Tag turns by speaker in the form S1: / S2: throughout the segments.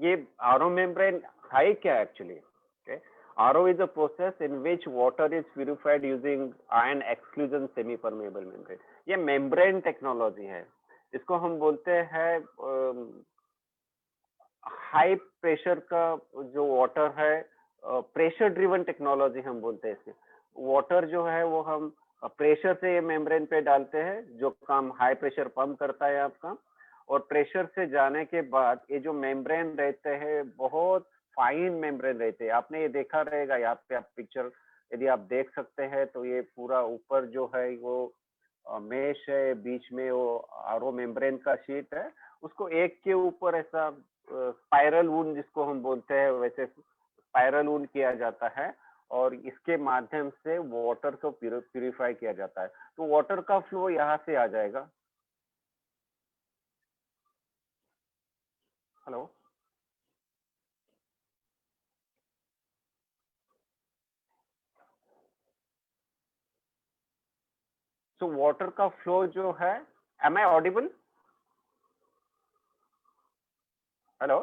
S1: ये RO membrane है क्या actually? Okay, RO is a process in which water is purified using ion exclusion semi-permeable membrane. ये membrane technology है, इसको हम बोलते हैं हाई प्रेशर का जो वाटर है, प्रेशर ड्रिवन टेक्नोलॉजी हम बोलते हैं इसे। वाटर जो है वो हम प्रेशर से ये मेम्ब्रेन पे डालते हैं, जो काम हाई प्रेशर पंप करता है आपका, और प्रेशर से जाने के बाद ये जो मेम्ब्रेन रहते हैं बहुत फाइन मेम्ब्रेन रहते हैं। आपने ये देखा रहेगा, यहाँ पे आप पिक्चर यदि आप देख सकते हैं तो ये पूरा ऊपर जो है वो मेश है, बीच में वो आरओ मेम्ब्रेन का शीट है, उसको एक के ऊपर ऐसा स्पाइरल वुंड जिसको हम बोलते हैं वैसे स्पाइरल वुंड किया जाता है, और इसके माध्यम से वाटर को प्यूरिफाई किया जाता है। तो वाटर का फ्लो यहाँ से आ जाएगा। हेलो, तो वाटर का फ्लो जो है, am I audible? Hello,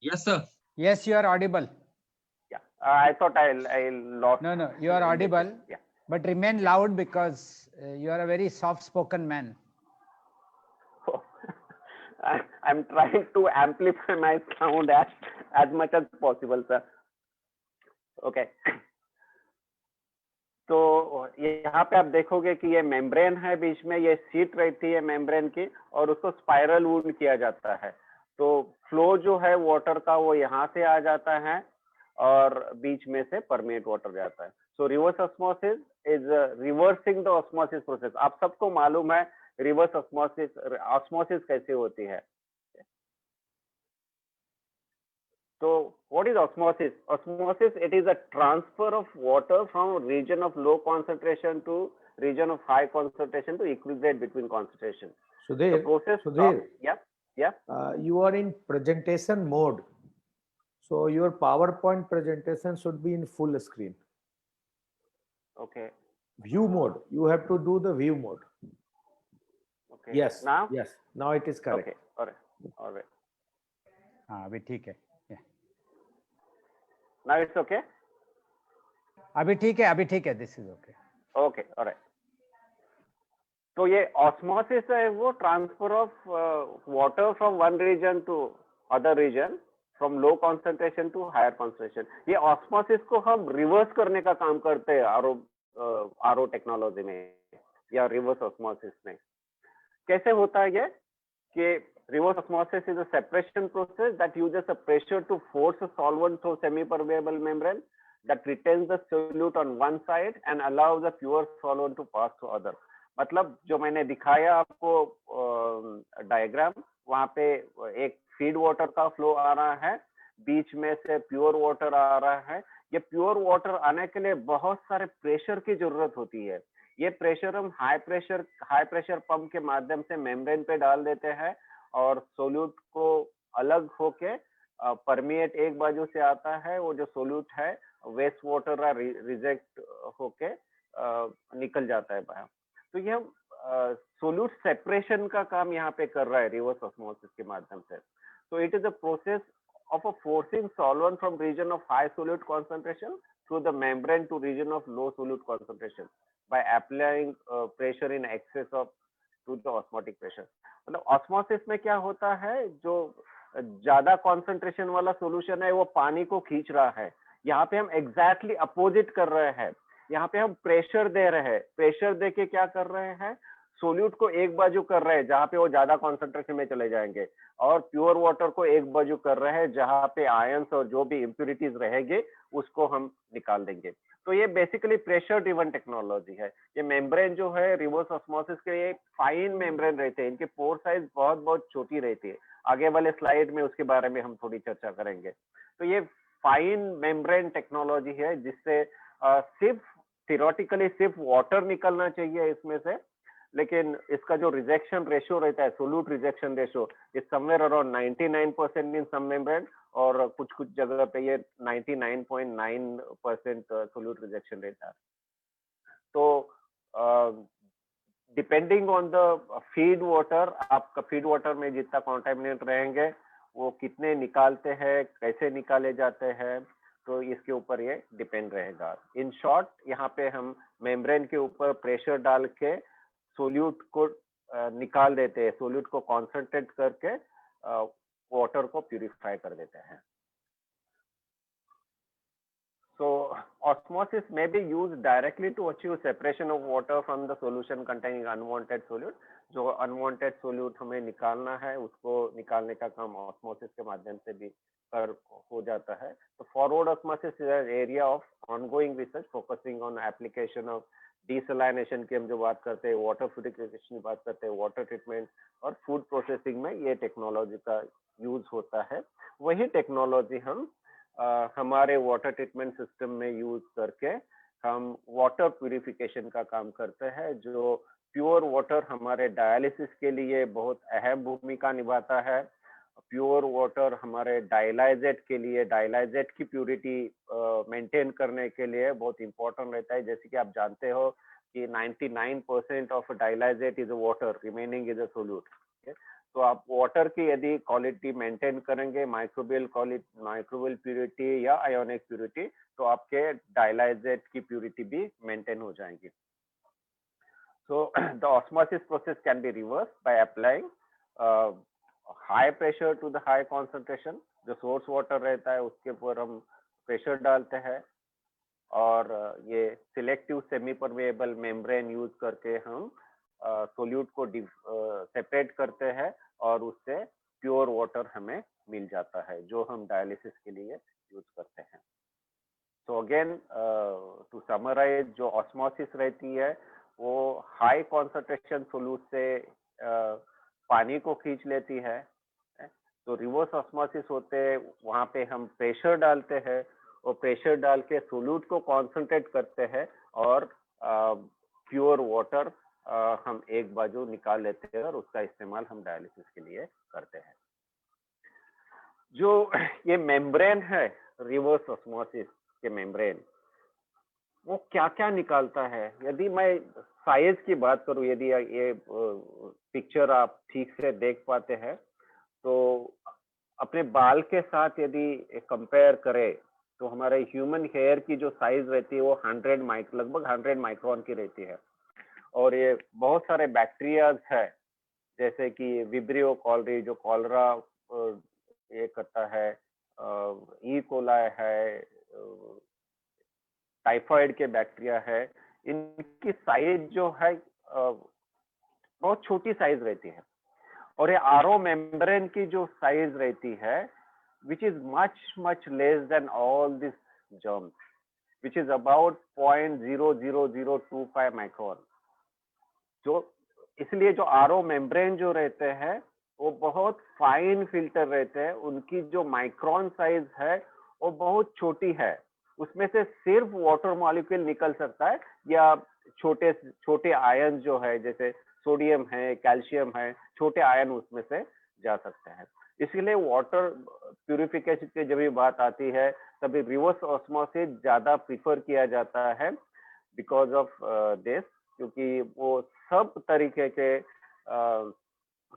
S2: Yes, sir.
S3: Yes, you are audible.
S1: yeah, I thought I lost.
S3: No, you are audible.
S1: Yeah,
S3: but remain loud because you are a very soft spoken man.
S1: I'm trying to amplify my sound as much as possible, sir. Okay. तो यहाँ पे आप देखोगे कि ये membrane है, बीच में ये शीट रहती है मेम्ब्रेन की, और उसको स्पाइरल वुंड किया जाता है। तो फ्लो जो है वाटर का वो यहाँ से आ जाता है और बीच में से परमेट वाटर जाता है। सो reverse osmosis is reversing the osmosis process. आप सबको मालूम है रिवर्स ऑस्मोसिस कैसे होती है। So what is osmosis? Osmosis, it is a transfer of water from region of low concentration to region of high concentration to equilibrate between concentration.
S4: Sudhir,
S1: The process
S4: Sudhir,
S1: yeah.
S4: You are in presentation mode. So your PowerPoint presentation should be in full screen.
S1: Okay.
S4: View mode. You have to do the view mode.
S1: Okay.
S4: Yes.
S1: Now?
S4: Yes. Now it is correct.
S1: Okay. All right.
S3: हाँ अभी ठीक है।
S1: Now it's okay?
S3: अभी ठीक है, this is okay.
S1: Okay, all right. तो ये osmosis है वो transfer of water from one region to other region, from low concentration to higher concentration. ये osmosis को हम reverse करने का काम करते हैं RO टेक्नोलॉजी में या reverse osmosis में। कैसे होता है ये कि reverse osmosis is a separation process that uses a pressure to force a solvent through semi-permeable membrane that retains the solute on one side and allows the pure solvent to pass to other. मतलब जो मैंने दिखाया आपको diagram, वहाँ पे एक feed water का flow आ रहा है, बीच में से प्योर वाटर आ रहा है। ये प्योर वाटर आने के लिए बहुत सारे प्रेशर की जरूरत होती है। ये प्रेशर हम हाई प्रेशर पंप के माध्यम से मेम्ब्रेन पे डाल देते हैं और सोल्यूट को अलग होके परमिएट एक बाजू से आता है, वो जो सोल्यूट है वेस्ट वाटर रिजेक्ट होके निकल जाता है बाहर। तो ये सोल्यूट सेपरेशन का काम यहाँ पे कर रहा है रिवर्स ऑस्मोसिस के माध्यम से। So it is a process of a forcing solvent from region of high solute concentration through the membrane to region of low solute concentration by applying pressure in excess of to the osmotic pressure. मतलब osmosis में क्या होता है, जो ज्यादा concentration वाला solution है वो पानी को खींच रहा है। यहाँ पे हम एग्जैक्टली अपोजिट कर रहे हैं। यहाँ पे हम प्रेशर दे रहे हैं, प्रेशर दे के क्या कर रहे हैं, सोल्यूट को एक बाजू कर रहे हैं जहाँ पे वो ज्यादा कॉन्सेंट्रेशन में चले जाएंगे, और प्योर वाटर को एक बाजू कर रहे हैं जहाँ पे आयंस और जो भी इम्प्यूरिटीज रहेंगे उसको हम निकाल देंगे। तो ये बेसिकली प्रेशर ड्रिवन टेक्नोलॉजी है। ये मेम्ब्रेन जो है रिवर्स ऑस्मोसिस के ये फाइन मेम्ब्रेन रहते हैं, इनके पोर साइज बहुत बहुत छोटी रहती है। आगे वाले स्लाइड में उसके बारे में हम थोड़ी चर्चा करेंगे। तो ये फाइन मेम्ब्रेन टेक्नोलॉजी है जिससे सिर्फ थियोरेटिकली सिर्फ वाटर निकलना चाहिए इसमें से, लेकिन इसका जो रिजेक्शन रेशियो रहता है, solute rejection ratio, is somewhere around 99% in some membrane, और कुछ जगह पे ये 99.9% सोल्यूट रिजेक्शन रहता है। तो depending on the feed water, आपका फीड वाटर में जितना कॉन्टेमिनेंट रहेंगे वो कितने निकालते हैं, कैसे निकाले जाते हैं, तो इसके ऊपर ये डिपेंड रहेगा। इन शॉर्ट यहाँ पे हम मेम्ब्रेन के ऊपर प्रेशर डाल के सोल्यूट को निकाल देते हैं, सोल्यूट को कॉन्सेंट्रेट करके वाटर को प्यूरिफाई कर देते हैं। So osmosis may be used directly to achieve separation of water from the solution containing unwanted solute. जो unwanted solute हमें निकालना है, उसको निकालने का काम osmosis के माध्यम से भी हो जाता है। तो forward osmosis is an area of ongoing research focusing on application of desalination की हम जो बात करते हैं, water purification की बात करते हैं, water treatment और food processing में ये टेक्नोलॉजी का यूज होता है। वही टेक्नोलॉजी हम हमारे वाटर ट्रीटमेंट सिस्टम में यूज करके हम वाटर प्यूरिफिकेशन का काम करते हैं, जो प्योर वाटर हमारे डायलिसिस के लिए बहुत अहम भूमिका निभाता है। प्योर वाटर हमारे डायलाइजेट के लिए, डायलाइजेट की प्यूरिटी मेंटेन करने के लिए बहुत इंपॉर्टेंट रहता है। जैसे कि आप जानते हो कि 99% of dialysate is water, remaining is a solute. तो आप वाटर की यदि क्वालिटी मेंटेन करेंगे, माइक्रोबियल प्यूरिटी या आयोनिक प्यूरिटी, तो आपके डायलाइजेट की प्यूरिटी भी मेंटेन हो जाएंगी। So the osmosis process can be reversed by applying high pressure to the high concentration। जो सोर्स वाटर रहता है उसके ऊपर हम प्रेशर डालते हैं और ये selective semi permeable membrane use करके हम सोल्यूट को सेपरेट करते हैं और उससे प्योर वाटर हमें मिल जाता है, जो हम डायलिसिस के लिए यूज करते हैं। तो अगेन टू समराइज, जो ऑस्मोसिस रहती है वो हाई कॉन्सेंट्रेशन सोल्यूट से पानी को खींच लेती है। तो रिवर्स ऑस्मोसिस होते हैं, वहाँ पे हम प्रेशर डालते हैं और प्रेशर डाल के सोल्यूट को कॉन्सेंट्रेट करते हैं और प्योर वाटर हम एक बाजू निकाल लेते हैं और उसका इस्तेमाल हम डायलिसिस के लिए करते हैं। जो ये मेम्ब्रेन है, रिवर्स ऑस्मोसिस के मेम्ब्रेन, वो क्या क्या निकालता है? यदि मैं साइज की बात करूं, यदि ये पिक्चर आप ठीक से देख पाते हैं तो अपने बाल के साथ यदि कंपेयर करें तो हमारे ह्यूमन हेयर की जो साइज रहती है वो लगभग 100 माइक्रोन की रहती है। और ये बहुत सारे बैक्टीरियाज है, जैसे कि विब्रियो कॉलरी जो कॉलरा ये करता है, ई कोलाई है, टाइफाइड के बैक्टीरिया है, इनकी साइज जो है बहुत छोटी साइज रहती है। और ये आरओ मेम्ब्रेन की जो साइज रहती है which is much less than all these germs, which is about 0.00025 micron. जो इसलिए जो आरओ मेम्ब्रेन जो रहते हैं वो बहुत फाइन फिल्टर रहते हैं, उनकी जो माइक्रोन साइज है वो बहुत छोटी है, उसमें से सिर्फ वाटर मॉलिक्यूल निकल सकता है या छोटे छोटे आयन जो है जैसे सोडियम है, कैल्शियम है, छोटे आयन उसमें से जा सकते हैं। इसलिए वाटर प्यूरिफिकेशन की जब भी बात आती है तभी रिवर्स ऑस्मोसिस ज्यादा प्रीफर किया जाता है बिकॉज ऑफ दिस, क्योंकि वो सब तरीके के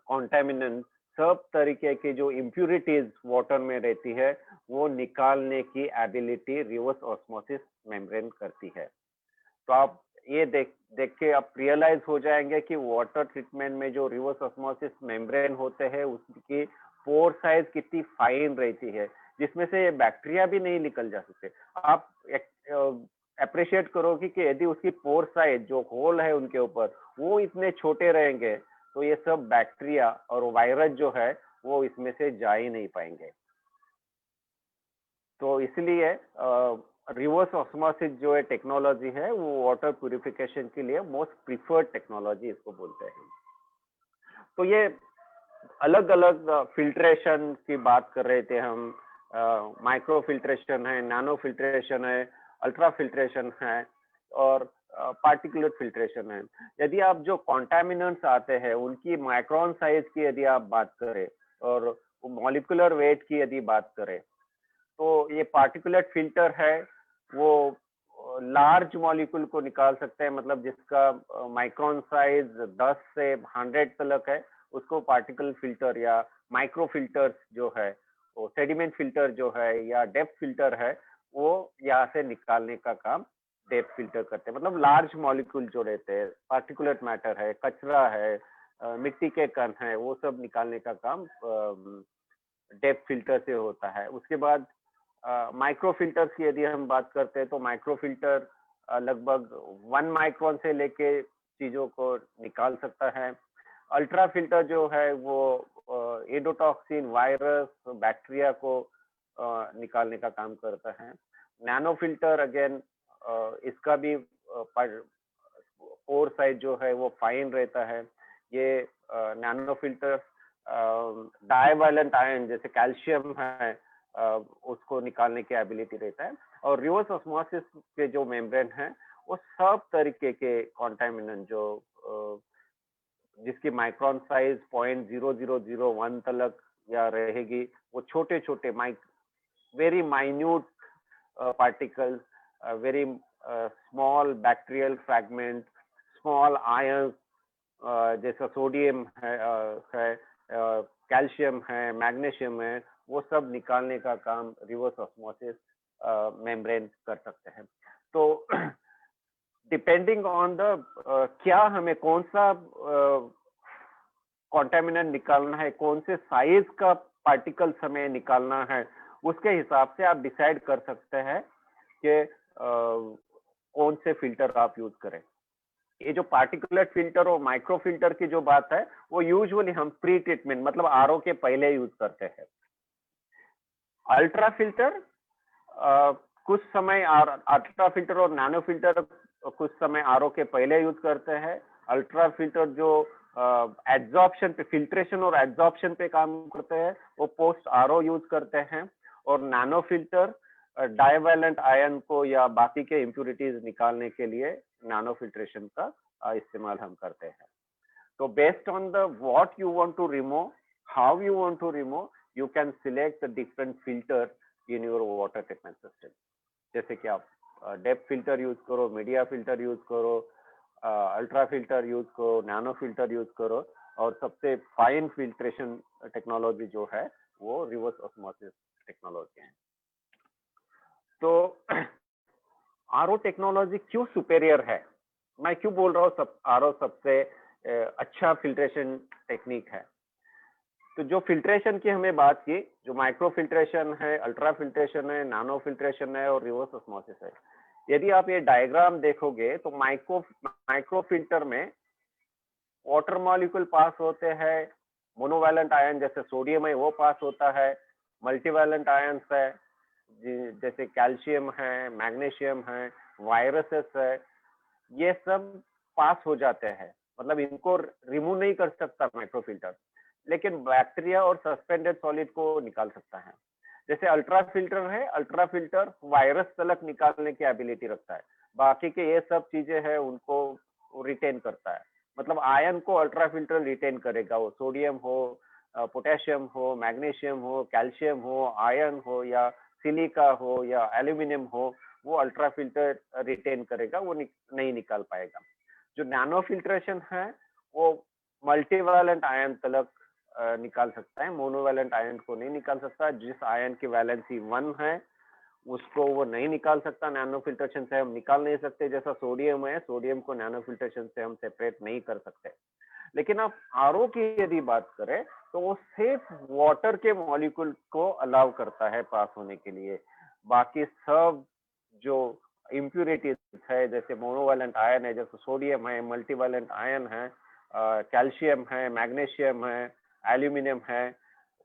S1: कॉन्टेमिनेंट, सब तरीके की जो इम्प्यूरिटीज वाटर में रहती है वो निकालने की एबिलिटी रिवर्स ऑस्मोसिस मेम्ब्रेन करती है। तो आप ये देख के आप रियलाइज हो जाएंगे कि वाटर ट्रीटमेंट में जो रिवर्स ऑस्मोसिस मेम्ब्रेन होते हैं उसकी पोर साइज कितनी फाइन रहती है, जिसमें से ये बैक्टीरिया भी नहीं निकल जा सकते। आप अप्रिशिएट करोगे कि यदि उसकी पोर साइज जो होल है उनके ऊपर वो इतने छोटे रहेंगे तो ये सब बैक्टीरिया और वायरस जो है वो इसमें से जा ही नहीं पाएंगे। तो इसलिए रिवर्स ऑस्मोसिस जो है टेक्नोलॉजी है वो वाटर प्यूरिफिकेशन के लिए मोस्ट प्रिफर्ड टेक्नोलॉजी इसको बोलते हैं। तो ये अलग अलग फिल्ट्रेशन की बात कर रहे थे हम, माइक्रो फिल्ट्रेशन है, नैनो फिल्ट्रेशन है, अल्ट्रा फिल्ट्रेशन है और पार्टिकुलर फिल्ट्रेशन है। यदि आप जो कॉन्टामिनेंट्स आते हैं उनकी माइक्रोन साइज की यदि आप बात करें और मॉलिक्यूलर वेट की यदि बात करें तो ये पार्टिकुलेट फिल्टर है वो लार्ज मॉलिक्यूल को निकाल सकते हैं, मतलब जिसका माइक्रोन साइज 10 से 100 तक है उसको पार्टिकल फिल्टर या माइक्रो फिल्टर्स जो है, वो सेडिमेंट फिल्टर जो है या डेप्थ फिल्टर है, वो यहाँ से निकालने का काम डेप्थ फिल्टर करते हैं। मतलब लार्ज मॉलिक्यूल जो रहते हैं, पार्टिकुलेट मैटर है, कचरा है, मिट्टी के कण है, वो सब निकालने का काम डेप्थ फिल्टर से होता है। उसके बाद माइक्रो फिल्टर्स की यदि हम बात करते हैं तो माइक्रो फिल्टर लगभग 1 माइक्रोन से लेके चीजों को निकाल सकता है। अल्ट्रा फिल्टर जो है वो एंडोटॉक्सिन, वायरस, बैक्टीरिया को निकालने का काम करता है। नैनो फिल्टर अगेन इसका भी पोर साइज जो है वो फाइन रहता है। ये नैनो फिल्टर डाइवैलेंट आयन जैसे कैल्शियम है उसको निकालने की एबिलिटी रहता है। और रिवर्स ऑस्मोसिस के जो मेम्ब्रेन है वो सब तरीके के कॉन्टामिनेंट जो जिसकी माइक्रोन साइज 0.0001 तक या रहेगी, वो छोटे छोटे very minute particles, very small bacterial fragment, small ions जैसा सोडियम है, कैल्शियम है, मैग्नीशियम है, वो सब निकालने का काम रिवर्स ऑस्मोसिस मेम्ब्रेन कर सकते हैं। तो डिपेंडिंग ऑन द क्या हमें कौन सा कॉन्टेमिनेंट निकालना है, कौन से साइज का पार्टिकल्स हमें निकालना है, उसके हिसाब से आप डिसाइड कर सकते हैं कि कौन से फिल्टर आप यूज करें। ये जो पार्टिकुलेट फिल्टर और माइक्रो फिल्टर की जो बात है वो यूजुअली हम प्री ट्रीटमेंट मतलब आरओ के पहले यूज करते हैं। अल्ट्रा फिल्टर कुछ समय अल्ट्रा फिल्टर और नैनो फिल्टर कुछ समय आरओ के पहले यूज करते हैं। अल्ट्रा फिल्टर जो एब्जॉर्प्शन पे, फिल्ट्रेशन और एब्जॉर्प्शन पे काम करते हैं, वो पोस्ट आरओ यूज करते हैं। और नैनो फिल्टर डाइवैलेंट आयन को या बाकी के इम्प्यूरिटीज निकालने के लिए नैनो फिल्ट्रेशन का इस्तेमाल हम करते हैं। तो based on the what you want to remove, how you want to remove, you can select the different filter in your water treatment system. जैसे कि आप डेप्थ फिल्टर यूज करो, मीडिया फिल्टर यूज करो, अल्ट्रा फिल्टर यूज करो, nano filter use करो, और सबसे fine filtration technology जो है वो रिवर्स ऑस्मोसिस टेक्नोलॉजी है। तो आरओ टेक्नोलॉजी क्यों सुपेरियर है, मैं क्यों बोल रहा हूँ आरओ सबसे अच्छा फिल्ट्रेशन टेक्निक है। तो जो फिल्ट्रेशन की हमें बात की, जो माइक्रो फिल्ट्रेशन है, अल्ट्रा फिल्ट्रेशन है, नैनो फिल्ट्रेशन है और रिवर्स ऑस्मोसिस है। यदि आप ये डायग्राम देखोगे तो माइक्रो फिल्टर में वाटर मॉलिक्यूल पास होते हैं, मोनोवैलेंट आयन जैसे सोडियम है वो पास होता है, मल्टीवैलेंट आयंस है जैसे कैल्शियम है, मैग्नीशियम है, वायरसेस है, ये सब पास हो जाते हैं। मतलब इनको रिमूव नहीं कर सकता माइक्रो फिल्टर, लेकिन बैक्टीरिया और सस्पेंडेड सॉलिड को निकाल सकता है। जैसे अल्ट्रा फिल्टर है, अल्ट्रा फिल्टर वायरस तलक निकालने की एबिलिटी रखता है, बाकी के ये सब चीजें हैं उनको रिटेन करता है। मतलब आयन को अल्ट्रा फिल्टर रिटेन करेगा, वो सोडियम हो, पोटेशियम हो, मैग्नीशियम हो, कैल्शियम हो, आयन हो या सिलिका हो या एल्यूमिनियम हो, वो अल्ट्रा फिल्टर रिटेन करेगा, वो नहीं निकाल पाएगा। जो नैनो फिल्ट्रेशन है वो मल्टीवैलेंट आयन तलक निकाल सकता है, मोनोवैलेंट आयन को नहीं निकाल सकता। जिस आयन की वैलेंसी 1 है उसको वो नहीं निकाल सकता, नैनो फिल्ट्रेशन से हम निकाल नहीं सकते। जैसा सोडियम है, सोडियम को नैनो फिल्ट्रेशन से हम सेपरेट नहीं कर सकते। लेकिन आप आरओ की यदि बात करें तो वो सिर्फ वाटर के मॉलिक्यूल को अलाउ करता है पास होने के लिए। बाकी सब जो इम्प्यूरिटीज है जैसे मोनोवैलेंट आयन है, जैसे सोडियम है, मल्टीवैलेंट आयन है, कैल्शियम है, मैग्नीशियम है, एल्यूमिनियम है,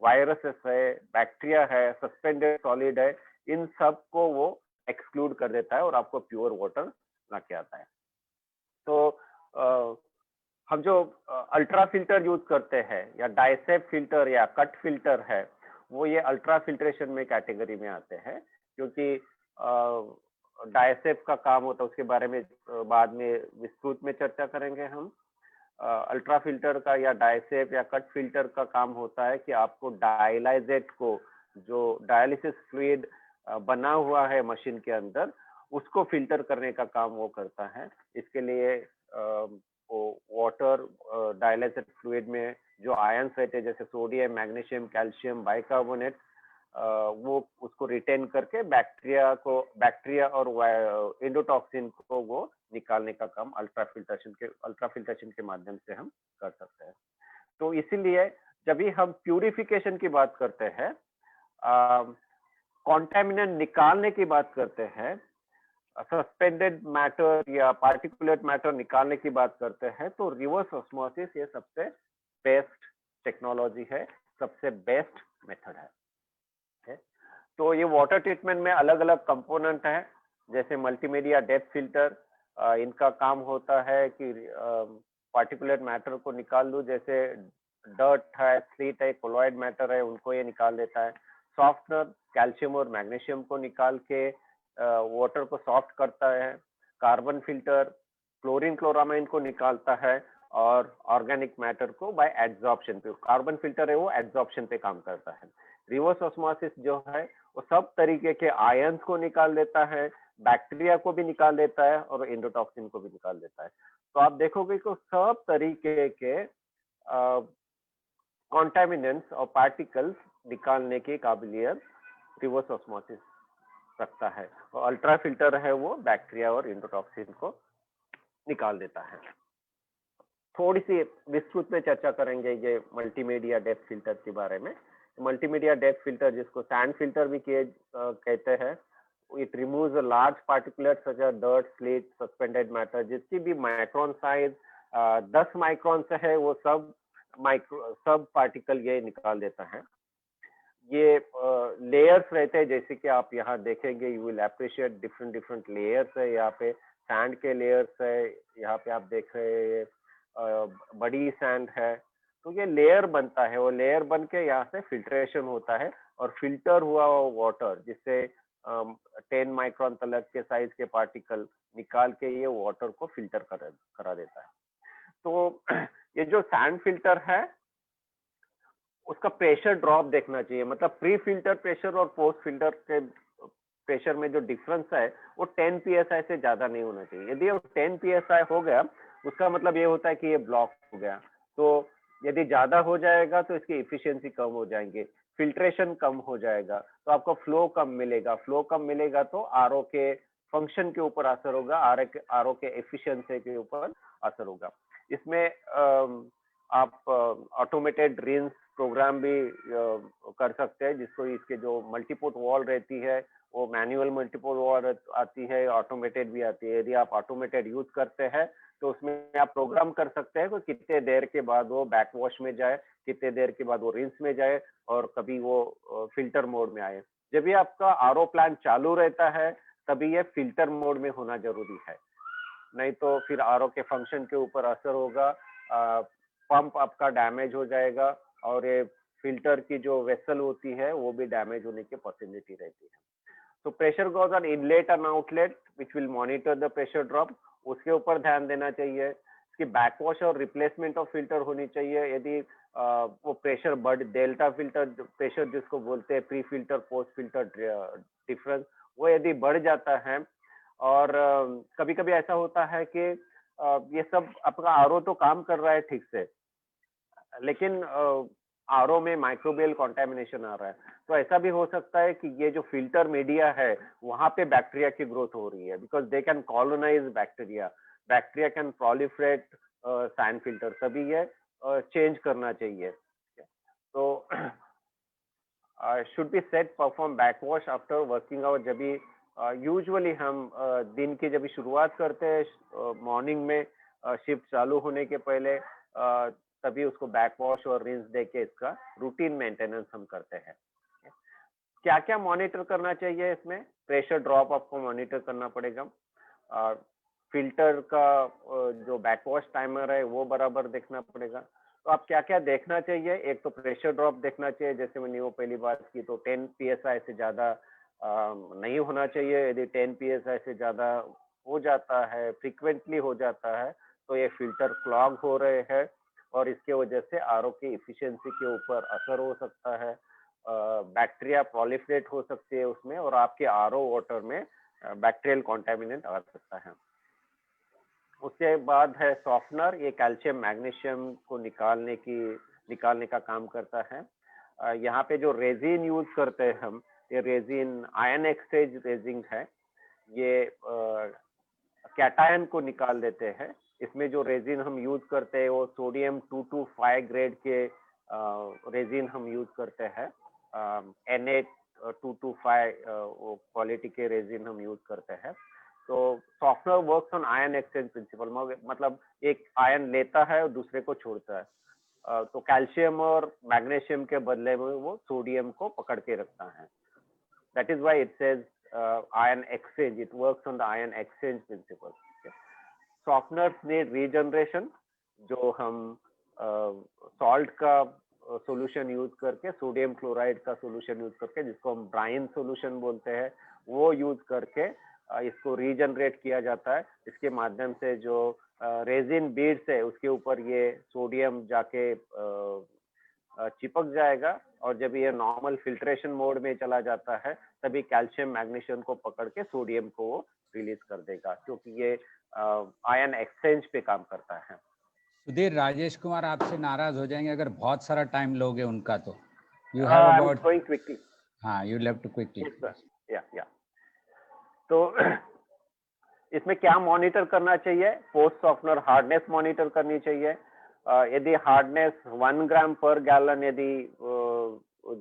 S1: वायरसेस है, बैक्टीरिया है, सस्पेंडेड सॉलिड है, इन सब को वो एक्सक्लूड कर देता है और आपको प्योर वाटर ला के आता है। तो हम जो अल्ट्रा फिल्टर यूज करते हैं या डाइसेप फिल्टर या कट फिल्टर है, वो ये अल्ट्रा फिल्ट्रेशन में कैटेगरी में आते हैं, क्योंकि डाइसेप का काम होता है, उसके बारे में बाद में विस्तृत में चर्चा करेंगे हम। अल्ट्रा फिल्टर का या डाइसेप या कट फिल्टर का काम होता है कि आपको डायलाइजेट को, जो डायलिसिस फ्लूइड बना हुआ है मशीन के अंदर, उसको फिल्टर करने का काम वो करता है। इसके लिए वो वाटर डायलाइजेट फ्लूइड में जो आयंस रहते हैं जैसे सोडियम, मैग्नीशियम, कैल्शियम, बाइकार्बोनेट, वो उसको रिटेन करके बैक्टीरिया और एंडोटॉक्सिन को वो निकालने का काम अल्ट्राफिल्ट्रेशन के माध्यम से हम कर सकते हैं। तो इसीलिए जब भी हम प्यूरिफिकेशन की बात करते हैं, कॉन्टेमिनेंट निकालने की बात करते हैं, सस्पेंडेड मैटर या पार्टिकुलेट मैटर निकालने की बात करते हैं, तो रिवर्स ऑस्मोसिस ये सबसे बेस्ट टेक्नोलॉजी है, सबसे बेस्ट मेथड है। तो ये वाटर ट्रीटमेंट में अलग अलग कंपोनेंट है, जैसे मल्टीमीडिया डेप्थ फिल्टर, इनका काम होता है कि पार्टिकुलेट मैटर को निकाल लूं, जैसे डर्ट है, स्लीट है, कोलॉइड मैटर है, उनको ये निकाल देता है। सॉफ्टनर कैल्शियम और मैग्नीशियम को निकाल के वाटर को सॉफ्ट करता है। कार्बन फिल्टर क्लोरीन क्लोरामाइन को निकालता है और ऑर्गेनिक मैटर को बाय एड्सॉर्प्शन पे, कार्बन फिल्टर है वो एड्सॉर्प्शन पे काम करता है। रिवर्स ऑस्मोसिस जो है वो सब तरीके के आयंस को निकाल देता है, बैक्टीरिया को भी निकाल देता है और एंडोटॉक्सिन को भी निकाल देता है। तो आप देखोगे कि सब तरीके के कॉन्टेमिनेंट्स और पार्टिकल्स निकालने की काबिलियत रिवर्स ऑस्मोसिस रखता है, और अल्ट्रा फिल्टर है वो बैक्टीरिया और एंडोटॉक्सिन को निकाल देता है। थोड़ी सी विस्तृत में चर्चा करेंगे ये मल्टीमीडिया डेप्थ फिल्टर के बारे में। मल्टीमीडिया डेप्थ फिल्टर, जिसको सैंड फिल्टर भी कहते हैं, it removes large particulate such as dirt, sleet, suspended matter, जिसकी भी माइक्रोन साइज 10 माइक्रोन से है वो सब पार्टिकल ये निकाल देता है। ये लेयर्स रहते हैं, जैसे कि आप यहाँ देखेंगे, you will appreciate different layers है। यहाँ पे सैंड के लेयर्स है, यहाँ पे आप देख रहे हैं बड़ी सैंड है, तो ये लेयर बनता है, वो लेयर बन के यहाँ से फिल्ट्रेशन होता है और फिल्टर हुआ वाटर, जिससे 10 माइक्रोन तलक के साइज के पार्टिकल निकाल के ये वाटर को फिल्टर करा देता है। तो ये जो सैंड फिल्टर है उसका प्रेशर ड्रॉप देखना चाहिए, मतलब प्री फिल्टर प्रेशर और पोस्ट फिल्टर के प्रेशर में जो डिफरेंस है वो 10 psi से ज्यादा नहीं होना चाहिए। यदि वो 10 psi हो गया उसका मतलब ये होता है कि ये ब्लॉक हो गया। तो यदि ज्यादा हो जाएगा तो इसकी इफिशियंसी कम हो जाएंगे, फिल्ट्रेशन कम हो जाएगा, तो आपको फ्लो कम मिलेगा। फ्लो कम मिलेगा तो आरओ के फंक्शन के ऊपर असर होगा, आरओ के एफिशिएंसी के ऊपर असर होगा। इसमें आप ऑटोमेटेड रिंस प्रोग्राम भी कर सकते हैं, जिसको इसके जो मल्टीपोर्ट वॉल रहती है वो मैनुअल मल्टीपोर्ट वॉल आती है, ऑटोमेटेड भी आती है। यदि आप ऑटोमेटेड यूज करते हैं तो उसमें आप प्रोग्राम कर सकते हैं कि कितने देर के बाद वो बैक वॉश में जाए, कितने देर के बाद वो रिंस में जाए और कभी वो फिल्टर मोड में आए। जब भी आपका आरओ प्लांट चालू रहता है तभी ये फिल्टर मोड में होना जरूरी है, नहीं तो फिर आरओ के फंक्शन के ऊपर असर होगा, पंप आपका डैमेज हो जाएगा और ये फिल्टर की जो वेसल होती है वो भी डैमेज होने की पॉसिबिलिटी रहती है। तो pressure goes on inlet and outlet which will monitor the pressure drop, उसके ऊपर ध्यान देना चाहिए। इसकी बैकवॉश और रिप्लेसमेंट ऑफ फिल्टर होनी चाहिए। यदि वो प्रेशर बढ़, डेल्टा फिल्टर प्रेशर जिसको बोलते हैं, pre filter post filter difference, वो यदि बढ़ जाता है और कभी कभी ऐसा होता है कि ये सब आपका आरओ तो काम कर रहा है ठीक से, लेकिन आरओ में माइक्रोबियल कॉन्टेमिनेशन आ रहा है, तो ऐसा भी हो सकता है कि ये जो फिल्टर मीडिया है वहां पे बैक्टीरिया की ग्रोथ हो रही है, because they can colonize bacteria can proliferate sand filter, तभी ये चेंज करना चाहिए। तो should be set perform backwash after working hour. जब भी यूजुअली हम दिन की जब शुरुआत करते हैं मॉर्निंग में शिफ्ट चालू होने के पहले, तभी उसको बैक वॉश और रिंस दे के इसका रूटीन मेंटेनेंस हम करते हैं। क्या क्या मॉनिटर करना चाहिए इसमें? प्रेशर ड्रॉप आपको मॉनिटर करना पड़ेगा, फिल्टर का जो बैक वॉश टाइमर है वो बराबर देखना पड़ेगा। तो आप क्या क्या देखना चाहिए? एक तो प्रेशर ड्रॉप देखना चाहिए, जैसे मैंने वो पहली बात की, तो 10 psi से ज्यादा नहीं होना चाहिए। यदि 10 psi से ज्यादा हो जाता है, फ्रीक्वेंटली हो जाता है, तो ये फिल्टर क्लॉग हो रहे हैं और इसके वजह से आरओ की इफिशियंसी के ऊपर असर हो सकता है, बैक्टीरिया प्रोलिफरेट हो सकती है उसमें, और आपके आरओ वाटर में बैक्टीरियल कॉन्टेमिनेंट आ सकता है। उसके बाद है सॉफ्टनर, ये कैल्शियम मैग्नीशियम को निकालने की निकालने का काम करता है। यहाँ पे जो रेजिन यूज करते हैं हम, ये रेजिन आयन एक्सचेंज रेजिन है। ये कैटायन को निकाल देते हैं। इसमें जो रेजिन हम यूज करते हैं वो सोडियम 225 ग्रेड के रेजिन हम यूज करते हैं। Na225 क्वालिटी के रेजिन हम यूज करते हैं। तो software works on ion exchange principle, मतलब एक आयन लेता है और दूसरे को छोड़ता है। तो कैल्शियम और मैग्नीशियम के बदले में वो सोडियम को पकड़ के रखता है। That is why it says ion exchange. It works on the ion exchange principle. Okay? Softeners need regeneration, जो हम सॉल्ट का सॉल्यूशन यूज करके, सोडियम क्लोराइड का सॉल्यूशन यूज करके, जिसको हम ब्राइन सॉल्यूशन बोलते हैं, वो यूज करके इसको रीजनरेट किया जाता है। इसके माध्यम से जो रेजिन बीड्स है उसके ऊपर ये सोडियम जाके चिपक जाएगा, और जब ये नॉर्मल फिल्ट्रेशन मोड में चला जाता है तभी कैल्शियम मैग्नीशियम को पकड़ के सोडियम को वो रिलीज कर देगा, क्योंकि ये आयन एक्सचेंज पे काम करता है।
S3: सुधीर, राजेश कुमार आपसे नाराज हो जाएंगे अगर बहुत सारा टाइम लोगे उनका, तो you have about
S1: going quickly.
S3: हाँ, यू हैव टू क्विकली।
S1: या तो इसमें क्या मॉनिटर करना चाहिए? पोस्ट सॉफ्टनर हार्डनेस मॉनिटर करनी चाहिए। यदि हार्डनेस 1 ग्राम पर गैलन यदि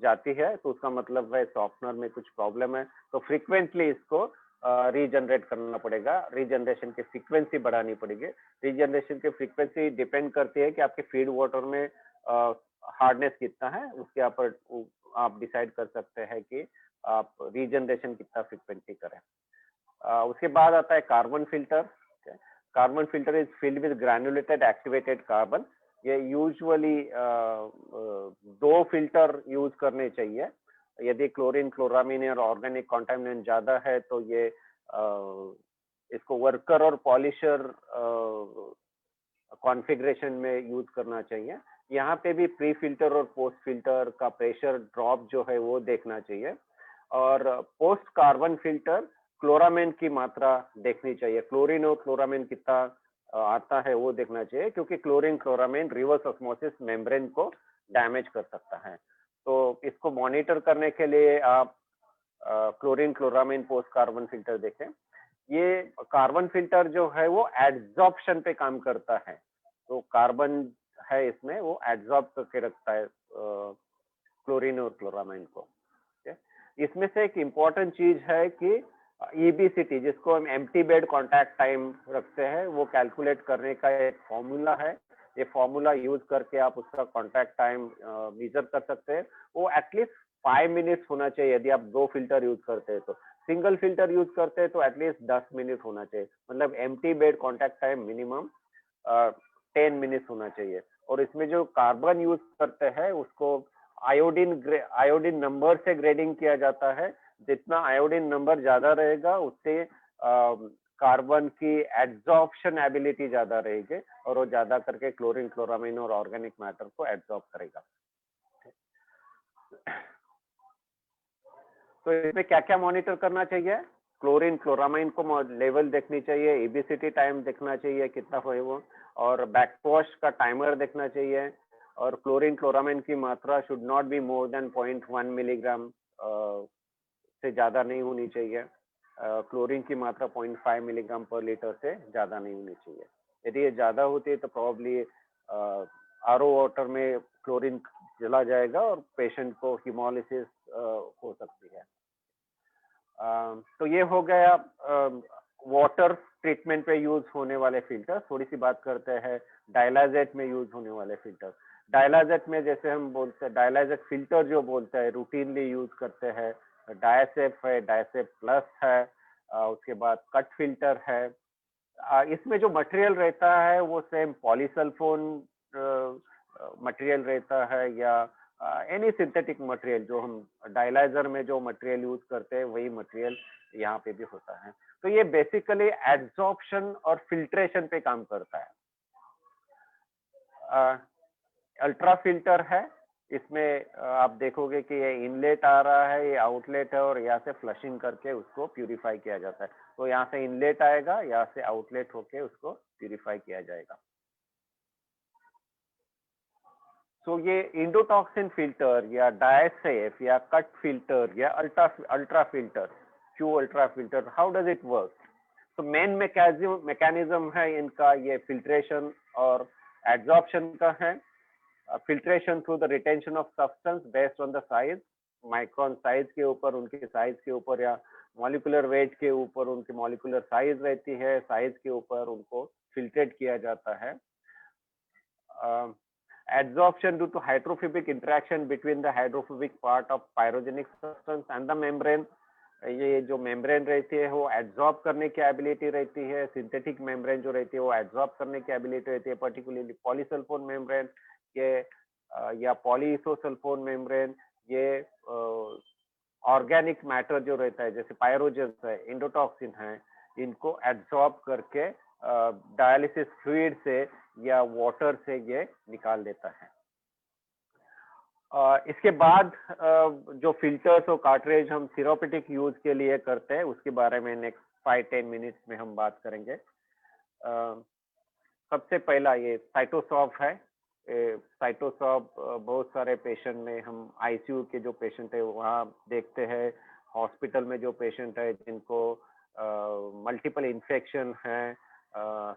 S1: जाती है तो उसका मतलब है सॉफ्टनर में कुछ प्रॉब्लम है। तो फ्रीक्वेंटली इसको रीजनरेट करना पड़ेगा, रीजनरेशन की फ्रीक्वेंसी बढ़ानी पड़ेगी। रीजनरेशन की फ्रीक्वेंसी डिपेंड करती है कि आपके फीड वाटर में हार्डनेस कितना है, उसके ऊपर आप डिसाइड कर सकते हैं कि आप रीजनरेशन कितना फ्रीक्वेंटली करें। उसके बाद आता है carbon filter. Carbon filter is filled with granulated activated carbon. ये यूजुअली 2 फिल्टर यूज करने चाहिए। यदि क्लोरीन, क्लोरामीन और ऑर्गेनिक कॉन्टामिनेंट ज्यादा है तो ये इसको वर्कर और पॉलिशर कॉन्फ़िगरेशन में यूज करना चाहिए। यहाँ पे भी प्री फिल्टर और पोस्ट फिल्टर का प्रेशर ड्रॉप जो है वो देखना चाहिए। और पोस्ट कार्बन फिल्टर क्लोरामीन की मात्रा देखनी चाहिए। क्लोरीन और क्लोरामीन कितना आता है वो देखना चाहिए, क्योंकि chlorine chloramine reverse osmosis membrane को डैमेज कर सकता है। तो इसको मॉनिटर करने के लिए आप chlorine chloramine post carbon filter देखें। ये कार्बन फिल्टर जो है वो एड्सॉर्प्शन पे काम करता है। तो कार्बन है इसमें, वो एड्सॉर्ब करके रखता है क्लोरीन और क्लोरामीन को। इसमें से एक इम्पॉर्टेंट चीज है कि EBCT, जिसको हम एम्प्टी बेड कांटेक्ट टाइम रखते हैं, वो कैलकुलेट करने का एक फॉर्मूला है। ये फॉर्मूला यूज करके आप उसका कांटेक्ट टाइम मेजर कर सकते हैं। वो एटलीस्ट 5 मिनट्स होना चाहिए यदि आप 2 फिल्टर यूज करते हैं। तो सिंगल फिल्टर यूज करते हैं तो एटलीस्ट 10 मिनट होना चाहिए। मतलब empty bed contact time minimum 10 minutes होना चाहिए। और इसमें जो कार्बन यूज करते हैं उसको आयोडीन नंबर से ग्रेडिंग किया जाता है। जितना आयोडीन नंबर ज्यादा रहेगा उससे कार्बन की एड्सॉर्प्शन एबिलिटी ज्यादा रहेगी, और वो ज्यादा करके क्लोरीन, क्लोरामीन और ऑर्गेनिक मैटर को एड्सॉर्ब करेगा। तो इसमें क्या क्या मॉनिटर करना चाहिए? क्लोरीन क्लोरामाइन को लेवल देखनी चाहिए, EBCT टाइम देखना चाहिए कितना है वो, और बैकवॉश का टाइमर देखना चाहिए। और क्लोरीन क्लोरामाइन की मात्रा should not be more than 0.1 milligram से ज्यादा नहीं होनी चाहिए। क्लोरीन की मात्रा 0.5 मिलीग्राम पर लीटर से ज्यादा नहीं होनी चाहिए। यदि ये ज्यादा होती है तो प्रॉब्ली RO वाटर में क्लोरीन चला जाएगा और पेशेंट को हिमोलिसिस हो सकती है। तो ये हो गया वाटर ट्रीटमेंट पे यूज होने वाले फिल्टर। थोड़ी सी बात करते हैं डायलाइजेट में यूज होने वाले फिल्टर। डायलाइजेट में जैसे हम बोलते हैं, डायलाइजेट फिल्टर जो बोलते हैं रूटीनली यूज करते हैं, डायसेफ है, डायसेफ प्लस है, उसके बाद कट फिल्टर है। इसमें जो मटेरियल रहता है वो सेम पॉलीसल्फोन मटेरियल रहता है, या एनी सिंथेटिक मटेरियल। जो हम डायलाइजर में जो मटेरियल यूज करते हैं वही मटेरियल यहाँ पे भी होता है। तो ये बेसिकली एड्सॉर्प्शन और फिल्ट्रेशन पे काम करता है। अल्ट्रा फिल्टर है, इसमें आप देखोगे कि ये इनलेट आ रहा है, ये आउटलेट है, और यहाँ से फ्लशिंग करके उसको प्यूरिफाई किया जाता है। तो यहाँ से इनलेट आएगा, यहाँ से आउटलेट होके उसको प्यूरिफाई किया जाएगा। सो ये इंडोटॉक्सिन फिल्टर या डायसेफ या कट फिल्टर या ultra filter, Q ultra filter, how does it work? तो मेन मैकेनिज्म है इनका ये फिल्ट्रेशन और एब्जॉर्प्शन का है. Filtration through the retention of substance based on the size, micron size के ऊपर, उनके साइज के ऊपर, या मॉलिक्यूलर वेट के ऊपर उनकी मॉलिक्यूलर साइज रहती है, साइज के ऊपर उनको फिल्ट्रेट किया जाता है. Adsorption due to hydrophobic interaction between the hydrophobic part of pyrogenic substance and the membrane. ये जो मेम्ब्रेन रहती है वो एब्जॉर्ब करने की एबिलिटी रहती है. सिंथेटिक मेम्ब्रेन जो रहती है वो एब्जॉर्ब करने की एबिलिटी रहती है, पर्टिकुलरली पॉलीसल्फोन मेम्ब्रेन ये या पॉलीइसोसल्फोन मेम्ब्रेन. ये ऑर्गेनिक मैटर जो रहता है जैसे पायरोजेंस है, इंडोटॉक्सिन है, इनको एब्जॉर्ब करके डायलिसिस फ्लूइड से या वाटर से ये निकाल देता है. इसके बाद जो फिल्टर्स और कार्ट्रेज हम थेराप्यूटिक यूज के लिए करते हैं उसके बारे में नेक्स्ट 5-10 मिनट्स में हम बात करेंगे. सबसे पहला ये साइटोसॉफ है. साइटोसॉफ बहुत सारे पेशेंट में हम आईसीयू के जो पेशेंट है वहाँ देखते हैं, हॉस्पिटल में जो पेशेंट है जिनको मल्टीपल इन्फेक्शन है,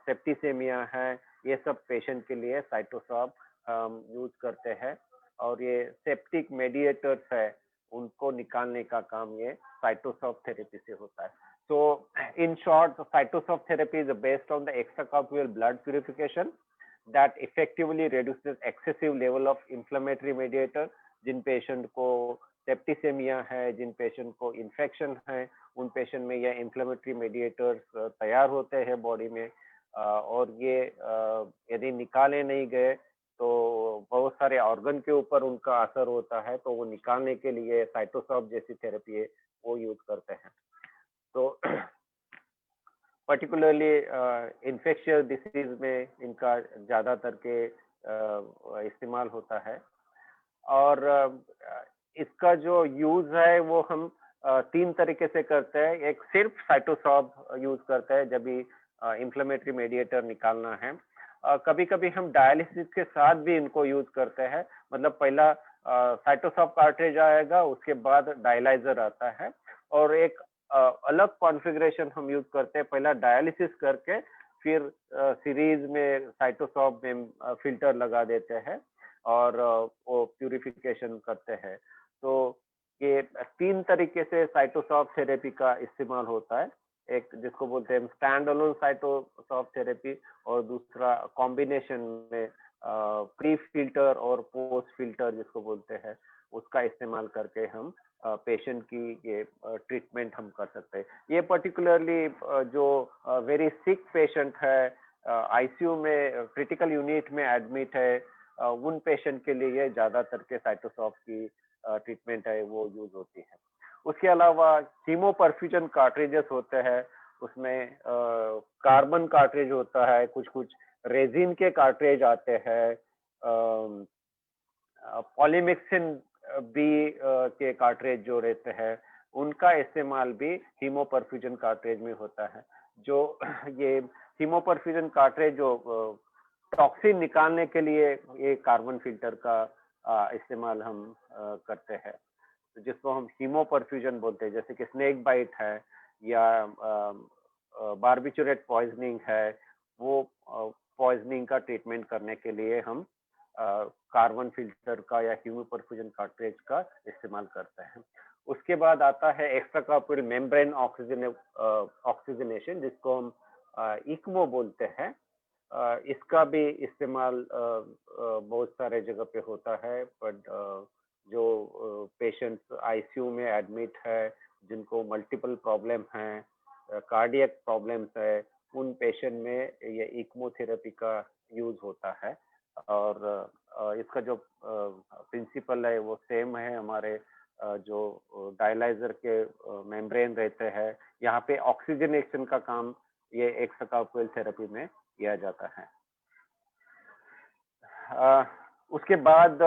S1: सेप्टिसेमिया है, ये सब पेशेंट के लिए साइटोसॉफ यूज करते हैं. और ये सेप्टिक मेडिएटर्स है उनको निकालने का काम ये साइटोसॉफ थेरेपी से होता है. So in short, cytosoft therapy is based on the extracorporeal blood purification that effectively reduces excessive level of inflammatory mediator. जिन पेशेंट को सेप्टिसेमिया है, जिन पेशेंट को इन्फेक्शन है, उन पेशेंट में ये इन्फ्लेमेटरी मेडिएटर्स तैयार होते हैं बॉडी में, और ये यदि निकाले नहीं गए तो बहुत सारे ऑर्गन के ऊपर उनका असर होता है. तो वो निकालने के लिए साइटोसॉफ जैसी थेरेपी है वो यूज करते हैं. तो पर्टिकुलरली इन्फेक्शियस डिसीज में इनका ज़्यादातर के इस्तेमाल होता है. और इसका जो यूज है वो हम 3 तरीके से करते हैं. एक सिर्फ साइटोसॉफ यूज करते हैं जब भी इन्फ्लेमेटरी मेडिएटर निकालना है. कभी कभी हम डायलिसिस के साथ भी इनको यूज करते हैं. मतलब पहला साइटोसॉफ कार्ट्रिज आएगा, उसके बाद डायलाइजर आता है, और एक अलग कॉन्फ़िगरेशन हम यूज करते हैं. पहला डायलिसिस करके फिर सीरीज में साइटोसॉफ में फिल्टर लगा देते हैं और वो प्यूरिफिकेशन करते हैं. तो ये 3 तरीके से साइटोसॉफ थेरेपी का इस्तेमाल होता है. एक जिसको बोलते हैं स्टैंड अलोन साइटोसॉफ थेरेपी, और दूसरा कॉम्बिनेशन में प्री फिल्टर और पोस्ट फिल्टर जिसको बोलते हैं उसका इस्तेमाल करके हम पेशेंट की ये ट्रीटमेंट हम कर सकते हैं. ये पर्टिकुलरली जो वेरी सिक पेशेंट है, आईसीयू में क्रिटिकल यूनिट में एडमिट है, उन पेशेंट के लिए ज्यादातर के साइटोसॉफ की ट्रीटमेंट है वो यूज होती है. उसके अलावा हीमोपरफ्यूजन कार्ट्रिजेस होते हैं, उसमें कार्बन कार्ट्रिज होता है, कुछ रेजिन के कार्ट्रिज आते हैं, पॉलीमिक्सिन बी के कार्ट्रिज जो रहते हैं उनका इस्तेमाल भी हीमोपरफ्यूजन कार्ट्रिज में होता है. जो ये हीमोपरफ्यूजन कार्ट्रिज जो टॉक्सिन निकालने के लिए ये कार्बन फिल्टर का इस्तेमाल हम करते हैं, जिसको हम हीमोपरफ्यूजन बोलते हैं. जैसे कि स्नेक बाइट है या बार्बिचुरेट पॉइजनिंग है, वो पॉइजनिंग का ट्रीटमेंट करने के लिए हम कार्बन फिल्टर का या हीमोपरफ्यूजन कार्ट्रिज का इस्तेमाल करते हैं. उसके बाद आता है एक्स्ट्राकॉर्पोरियल मेम्ब्रेन ऑक्सीजनेशन, जिसको हम इक्मो बोलते हैं. इसका भी इस्तेमाल बहुत सारे जगह पे होता है. बट जो पेशेंट्स आईसीयू में एडमिट है, जिनको मल्टीपल प्रॉब्लम हैं, कार्डियक प्रॉब्लम्स है, उन पेशेंट में ये इक्मो थेरेपी का यूज होता है. और इसका जो प्रिंसिपल है वो सेम है हमारे जो डायलाइजर के मेम्ब्रेन रहते हैं. यहाँ पे ऑक्सीजनेशन का काम ये एक्स्ट्राकॉर्पोरियल थेरेपी में किया जाता है. उसके बाद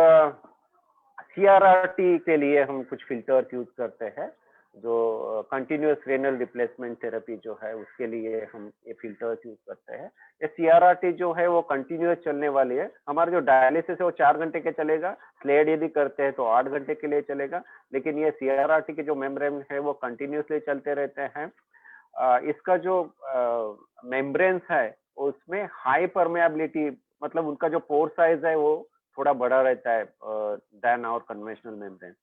S1: सीआरआरटी के लिए हम कुछ फिल्टर्स यूज करते हैं, जो कंटिन्यूअस रेनल रिप्लेसमेंट थेरेपी जो है उसके लिए हम ये फिल्टर्स यूज करते हैं। ये CRRT जो है वो कंटिन्यूअस चलने वाली है। हमारा जो डायलिसिस है वो 4 घंटे के चलेगा, स्लेड यदि करते हैं तो 8 घंटे के लिए चलेगा, लेकिन ये CRRT के जो मेम्ब्रेन है वो कंटिन्यूअसली चलते रहते हैं। इसका जो मेम्ब्रेन्स है उसमें हाई परमेबिलिटी, मतलब उनका जो पोर साइज है वो थोड़ा बड़ा रहता है देन आवर कन्वेंशनल मेम्ब्रेन।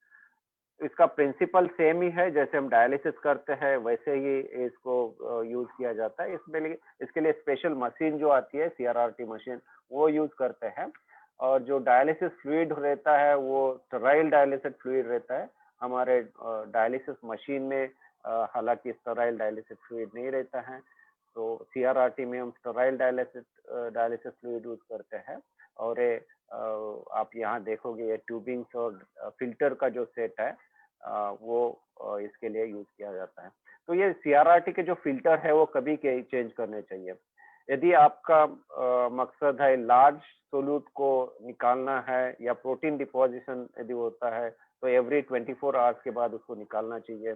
S1: इसका प्रिंसिपल सेम ही है, जैसे हम डायलिसिस करते हैं वैसे ही इसको यूज किया जाता है। इसके लिए स्पेशल मशीन जो आती है CRRT मशीन वो यूज करते हैं। और जो डायलिसिस फ्लूइड रहता है वो स्टेराइल डायलिसिस फ्लूइड रहता है। हमारे डायलिसिस मशीन में हालांकि स्टेराइल डायलिसिस फ्लूइड नहीं रहता है, तो CRRT में हम स्टेराइल डायलिसिस फ्लूइड यूज करते हैं। और ये आप यहाँ देखोगे ये ट्यूबिंग्स और फिल्टर का जो सेट है वो इसके लिए यूज किया जाता है। तो ये CRRT के जो फिल्टर है वो कभी चेंज करने चाहिए। यदि आपका मकसद है लार्ज सोल्यूट को निकालना है या प्रोटीन डिपोजिशन यदि होता है तो एवरी 24 आवर्स के बाद उसको निकालना चाहिए।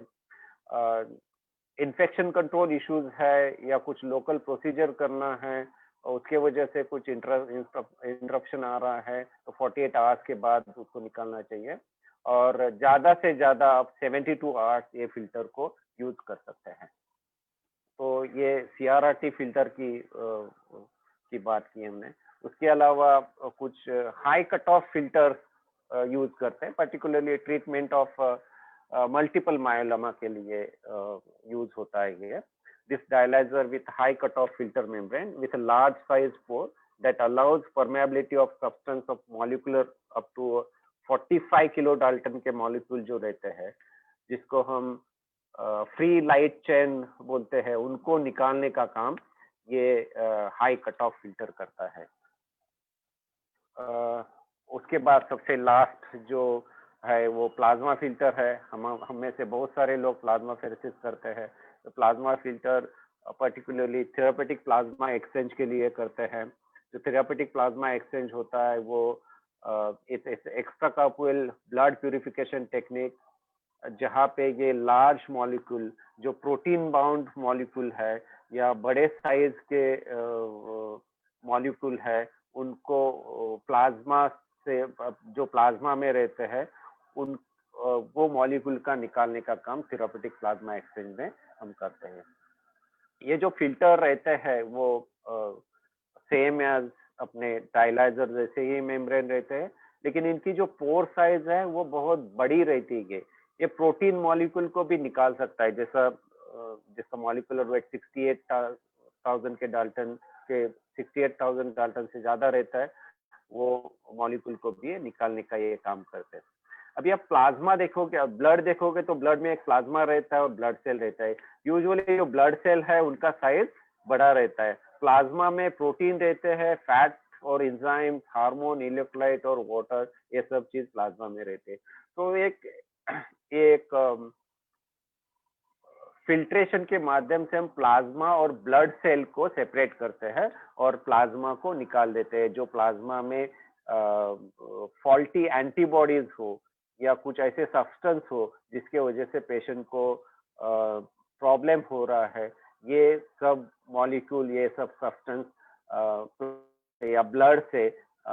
S1: इन्फेक्शन कंट्रोल इश्यूज है या कुछ लोकल प्रोसीजर करना है और उसके वजह से कुछ इंटरप्शन आ रहा है तो 48 आवर्स के बाद उसको निकालना चाहिए। और ज्यादा से ज्यादा आप 72 आवर्स ये फिल्टर को यूज कर सकते हैं। तो ये CRRT फिल्टर की बात की हमने। उसके अलावा कुछ high cut off filter use करते हैं, पर्टिकुलरली ट्रीटमेंट ऑफ मल्टीपल मायोलोमा के लिए यूज होता है ये। This dialyzer with high cutoff filter membrane with a large size pore that allows permeability of substance of molecular up to 45 kilodalton के molecule जो रहते हैं, जिसको हम फ्री लाइट चेन बोलते हैं, उनको निकालने का काम ये हाई कट ऑफ फिल्टर करता है। उसके बाद सबसे लास्ट जो है वो प्लाज्मा फिल्टर है। हम में से बहुत सारे लोग प्लाज्मा फेरेसिस करते हैं, तो plasma filter particularly therapeutic plasma exchange के लिए करते हैं। जो थेरापेटिक प्लाज्मा एक्सचेंज होता है वो extra corporeal blood purification technique, जहाँ पे ये लार्ज मॉलिक्यूल जो प्रोटीन बाउंड मॉलिक्यूल है या बड़े साइज के मॉलिक्यूल है उनको प्लाज्मा से, जो प्लाज्मा में रहते हैं उन वो मॉलिक्यूल का निकालने का काम थेरापेटिक प्लाज्मा एक्सचेंज में हम करते हैं। ये जो फिल्टर रहते हैं वो सेम एज अपने डायलाइजर जैसे ही मेम्ब्रेन रहते हैं, लेकिन इनकी जो पोर साइज है वो बहुत बड़ी रहती है। ये प्रोटीन मॉलिक्यूल को भी निकाल सकता है, जैसा जिसका मॉलिक्यूलर वेट 68,000 के डाल्टन के 68,000 डाल्टन से ज्यादा रहता है, वो मॉलिक्यूल को भी निकालने का ये काम करते हैं। अभी आप प्लाज्मा देखोगे, ब्लड देखोगे तो ब्लड में एक प्लाज्मा रहता है और ब्लड सेल रहता है। यूजुअली जो ब्लड सेल है उनका साइज बड़ा रहता है। प्लाज्मा में प्रोटीन रहते हैं, फैट और एंजाइम, हार्मोन, इलेक्ट्रोलाइट और वाटर, ये सब चीज प्लाज्मा में रहते हैं। तो एक फिल्ट्रेशन के माध्यम से हम प्लाज्मा और ब्लड सेल को सेपरेट करते हैं और प्लाज्मा को निकाल देते हैं। जो प्लाज्मा में फॉल्टी एंटीबॉडीज हो या कुछ ऐसे सब्सटेंस हो जिसके वजह से पेशेंट को प्रॉब्लम हो रहा है, ये सब मॉलिक्यूल, ये सब सब्सटेंस या ब्लड से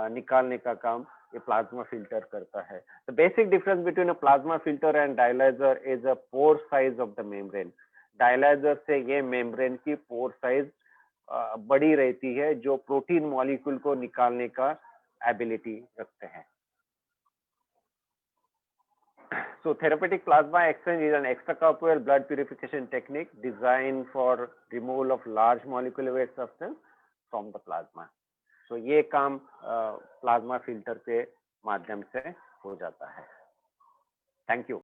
S1: निकालने का काम ये प्लाज्मा फिल्टर करता है। The basic difference between a plasma filter and dialyzer is a pore size of the membrane. Dialyzer से ये membrane की pore size बड़ी रहती है, जो प्रोटीन मॉलिक्यूल को निकालने का ability रखते हैं। So therapeutic plasma exchange is an extracorporeal blood purification technique designed for removal of large molecular weight substance from the plasma. तो ये काम प्लाज्मा फिल्टर के माध्यम से हो जाता है। Thank you.